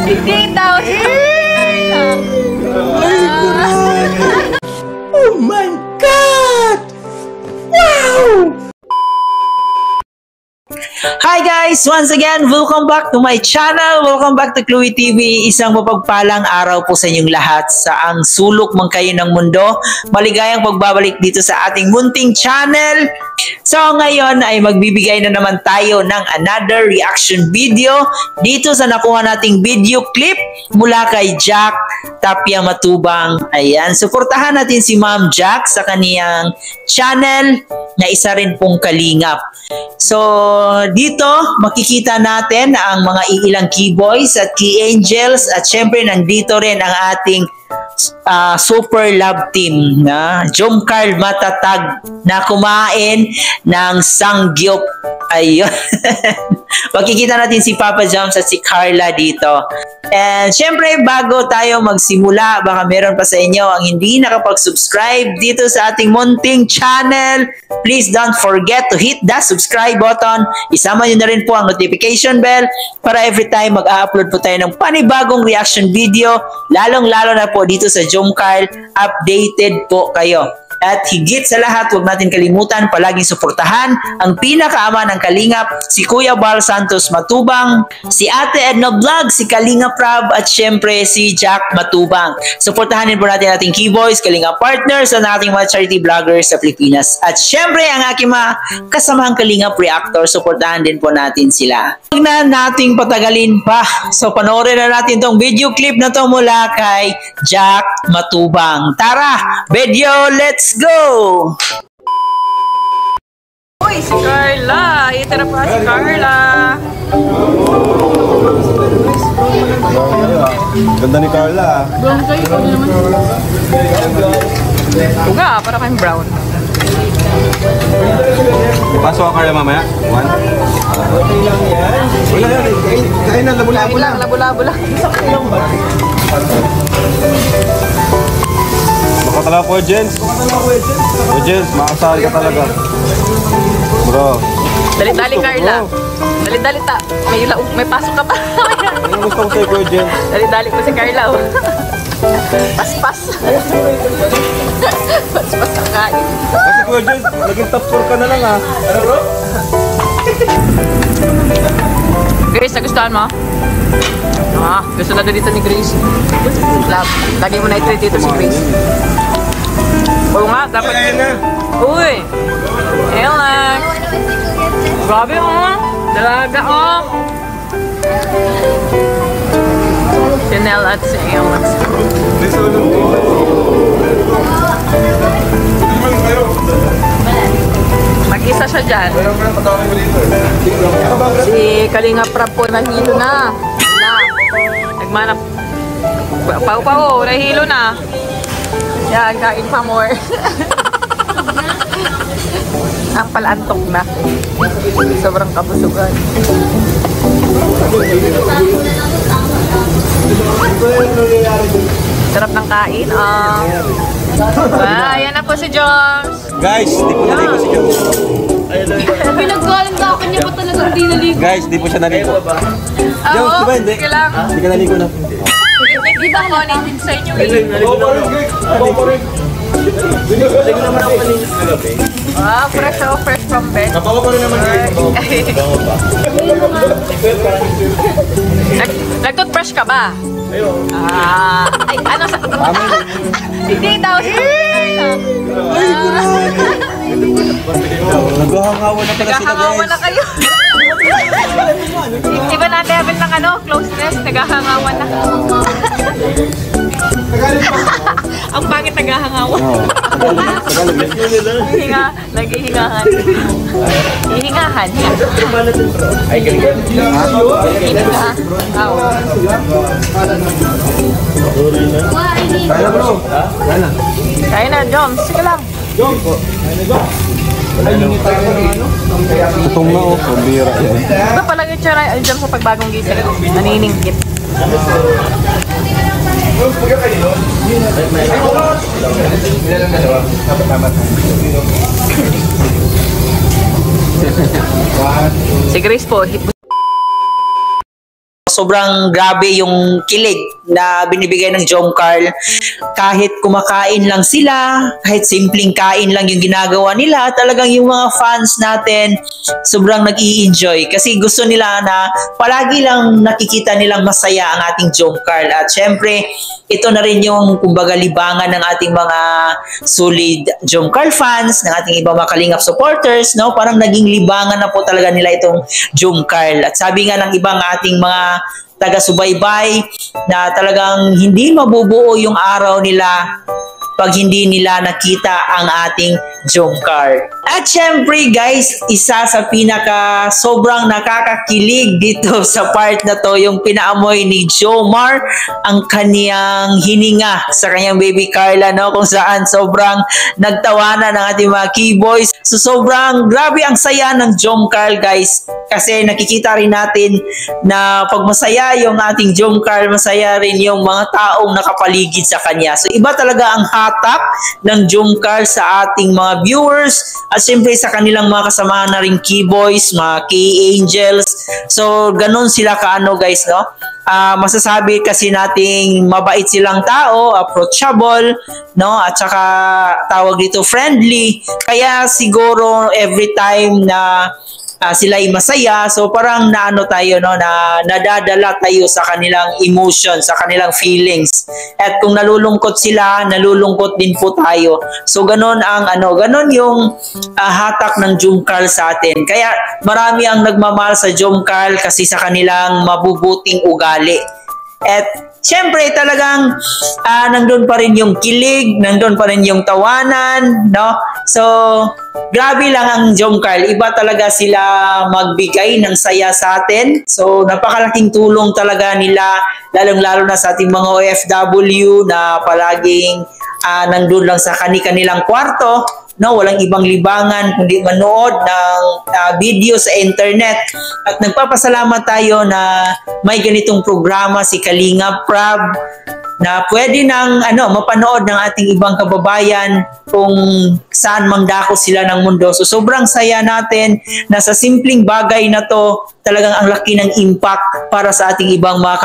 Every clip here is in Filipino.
Hindi daw. Oh my God! Wow! Hi guys! Once again, welcome back to my channel. Welcome back to Chloe TV. Isang mapagpalang araw po sa inyong lahat. Saang sulok man kayo ng mundo. Maligayang pagbabalik dito sa ating munting channel. So ngayon ay magbibigay na naman tayo ng another reaction video dito sa nakuha nating video clip mula kay Jack Tapia Matubang. Ayan, suportahan natin si Ma'am Jack sa kaniyang channel na isa rin pong kalingap. So dito makikita natin ang mga iilang key boys at key angels at syempre nandito rin ang ating super love team na Jomcarl Matatag na kumain ng sangyup. Ayun. Makikita natin si Papa Joms at si Carla dito. And syempre bago tayo magsimula, baka meron pa sa inyo ang hindi nakapag-subscribe dito sa ating munting channel. Please don't forget to hit the subscribe button. Isama nyo na rin po ang notification bell para every time mag-upload po tayo ng panibagong reaction video, lalong-lalo na po dito sa Jomcarl, updated po kayo. At higit sa lahat, huwag natin kalimutan palaging suportahan ang pinakaama ng Kalingap, si Kuya Bal Santos Matubang, si Ate Edna Vlog, si Kalingap Rab, at syempre si Jack Matubang. Suportahan din po natin ating key boys, Kalingap partners, at ating mga charity vloggers sa Pilipinas. At syempre ang aking mga kasamahang Kalingap reactor, suportahan din po natin sila. Huwag na nating patagalin pa. So panoorin na natin tong video clip na to mula kay Jack Matubang. Tara, video, let's go! Uy, si Carla! Itira pa si Carla! Ganda ni Carla. Brown kayo ko naman. Uga, para kayong brown. Pasok ka Carla mamaya? One? Wala yan. Kain na, labo-labo lang. Labo-labo lang. Baka talaga po, Jens. Jens, makasali ka talaga. Bro. Dali-dali, Carla. Dali-dali ta. May pasok ka pa. Ano gusto ko sa'yo, Kuya Jens? Dali-dali ko si Carla. Paspas. Paspas ang kain. Kasi Kuya Jens, naging top 4 ka na lang ha. Ano bro? Grace, nagustuhan mo? Gusto na dito ni Grace. Lagi mo na i-treat dito si Grace. Oo nga, dapat. Uy! Alex! Grabe Dalaga Chanel at si Alex. Mag-isa siya dyan. Si Kalingap Rab po nahilo na. Nagmanap. Pau-pau, nahilo na. Yan, kain pa more. Ang palantok na. Sobrang kabusugan. Sarap ng kain. Ayan na po si Joms. Guys, di po naligo si Joms. Pinaggaling ka, kanya pa talagang di naligo. Guys, di po siya naligo. Joms, di ba hindi? Sige lang. Hindi ka naligo na. Di ba ako natin sa inyo fresh from bed. Kapawa pa rin naman Nag-toothbrush ka ba? Ay, ano sa... Hindi daw. Naghahangawan na pala sila guys. Naghahangawan na kayo. Iba na level ng closeness. Naghahangawan na. Ang pangit naghahangawan. Naghihingahan. Hihingahan. Ay, galing. Hihingahan. Kaya na bro. Kaya na. Kaya na, Joms. Sige lang. Joms. Kaya na Joms. Tutong na oh. Pambira yan. Iba pala yung tsura Joms sa pagbagong gising. Naniningkit. Si Grace po, sobrang grabe yung kilig na binibigay ng Jom Carl. Kahit kumakain lang sila, kahit simpleng kain lang yung ginagawa nila, talagang yung mga fans natin sobrang nag-i-enjoy kasi gusto nila na palagi lang nakikita nilang masaya ang ating Jom Carl. At syempre, ito na rin yung kumbaga libangan ng ating mga solid Jom Carl fans, ng ating ibang mga Kalingap supporters, no? Parang naging libangan na po talaga nila itong Jom Carl. At sabi nga ng ibang ating mga taga-subaybay na talagang hindi mabubuo yung araw nila pag hindi nila nakita ang ating Jom Carl. At syempre guys, isa sa pinaka sobrang nakakakilig dito sa part na to, yung pinaamoy ni Jomar ang kaniyang hininga sa kanyang baby Carla, no? Kung saan sobrang nagtawanan ng ating mga keyboys. So sobrang grabe ang saya ng Jom Carl guys, kasi nakikita rin natin na pag masaya yung ating Jom Carl, masaya rin yung mga taong nakapaligid sa kanya. So iba talaga ang hatak ng Jom Carl sa ating mga viewers at siyempre sa kanilang mga kasamahan na rin keyboys, mga K-Angels. So ganun sila kaano guys, no? Masasabi kasi nating mabait silang tao, approachable, no? At saka tawag dito friendly. Kaya siguro every time na sila ay masaya, so parang naano tayo, no, na nadadala tayo sa kanilang emotions, sa kanilang feelings. At kung nalulungkot sila, nalulungkot din po tayo. So ganon ang ganon yung hatak ng Jom Carl sa atin. Kaya marami ang nagmamahal sa Jom Carl kasi sa kanilang mabubuting ugali. At syempre talagang nandun pa rin yung kilig, nandun pa rin yung tawanan, no? So grabe lang ang Jom Carl. Iba talaga sila magbigay ng saya sa atin. So napakalaking tulong talaga nila, lalong-lalo na sa ating mga OFW na palaging nandun lang sa kanilang kwarto, no, walang ibang libangan kundi manood ng video sa internet. At nagpapasalamat tayo na may ganitong programa si Kalingap Prab na pwede nang mapanood ng ating ibang kababayan kung saan mang dako sila ng mundo. So sobrang saya natin na sa simpleng bagay na to, talagang ang laki ng impact para sa ating ibang mga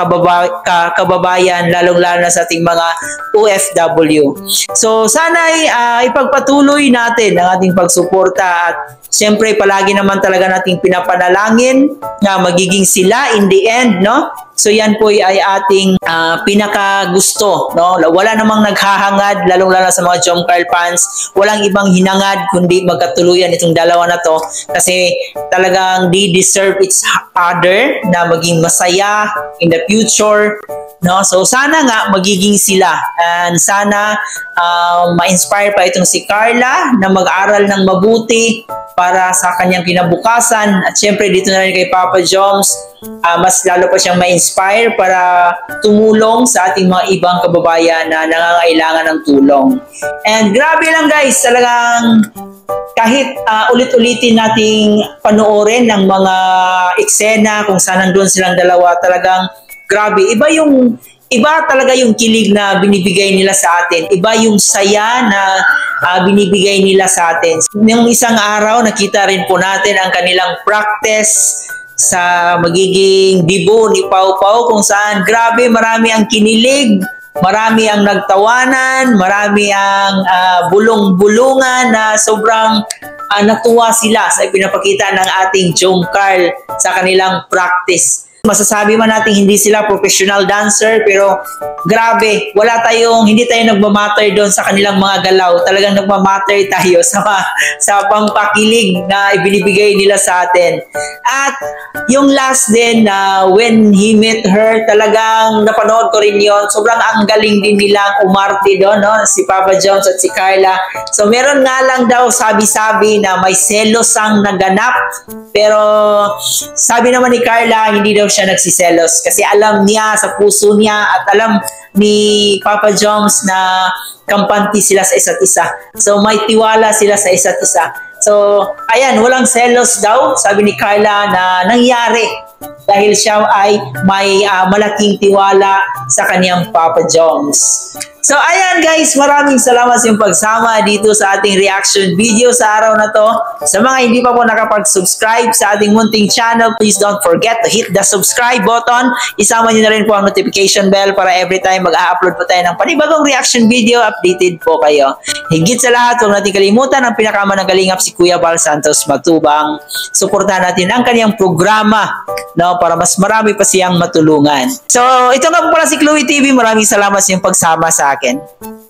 kababayan, lalong-lalo na sa ating mga OFW. So sana'y ipagpatuloy natin ang ating pagsuporta at siyempre palagi naman talaga nating pinapanalangin na magiging sila in the end, no? So yan po ay ating pinakagusto, no? Wala namang naghahangad, lalong-lalo sa mga Jom Carl fans. Walang ibang hinangad kundi magkatuluyan itong dalawa na to kasi talagang they deserve each other na maging masaya in the future, no? So sana nga magiging sila, and sana ma-inspire pa itong si Carla na mag-aral ng mabuti para sa kanyang kinabukasan. At syempre dito na rin kay Papa Joms, mas lalo pa siyang ma-inspire para tumulong sa ating mga ibang kababayan na nangangailangan ng tulong. And grabe lang guys, talagang kahit ulit-ulitin nating panoorin ng mga eksena kung saan nandun silang dalawa, talagang grabe. Iba talaga yung kilig na binibigay nila sa atin. Iba yung saya na binibigay nila sa atin. Yung isang araw, nakita rin po natin ang kanilang practice sa magiging debut ni Pau Pau, kung saan grabe, marami ang kinilig, marami ang nagtawanan, marami ang bulong-bulungan na sobrang natuwa sila sa ipinapakita ng ating Jom Carl sa kanilang practice. Masasabi man natin hindi sila professional dancer, pero grabe, hindi tayo nagmamatter doon sa kanilang mga galaw. Talagang nagmamatter tayo sa pampakilig na ibinibigay nila sa atin. At yung last din na when he met her, talagang napanood ko rin yon. Sobrang ang galing din nilang umarte doon, no? Si Papa Jones at si Carla. So meron nga lang daw sabi-sabi na may selos ang naganap, pero sabi naman ni Carla, hindi daw siya nagsiselos kasi alam niya sa puso niya at alam ni Papa Joms na kampante sila sa isa't isa. So may tiwala sila sa isa't isa. So ayan, walang selos daw, sabi ni Carla, na nangyari dahil siya ay may malaking tiwala sa kaniyang Papa Jones. So ayan guys, maraming salamat sa iyong pagsama dito sa ating reaction video sa araw na to. Sa mga hindi pa po nakapag-subscribe sa ating munting channel, please don't forget to hit the subscribe button. Isama niyo na rin po ang notification bell para every time mag-upload po tayo ng panibagong reaction video, updated po kayo. Higit sa lahat, huwag natin kalimutan ang pinakamanang si Kuya Bal Santos Matubang. Suportahan natin ang kaniyang programa, no, para mas marami pa siyang matulungan. So ito nga po pala si Chloe TV. Maraming salamat sa iyong pagsama sa akin.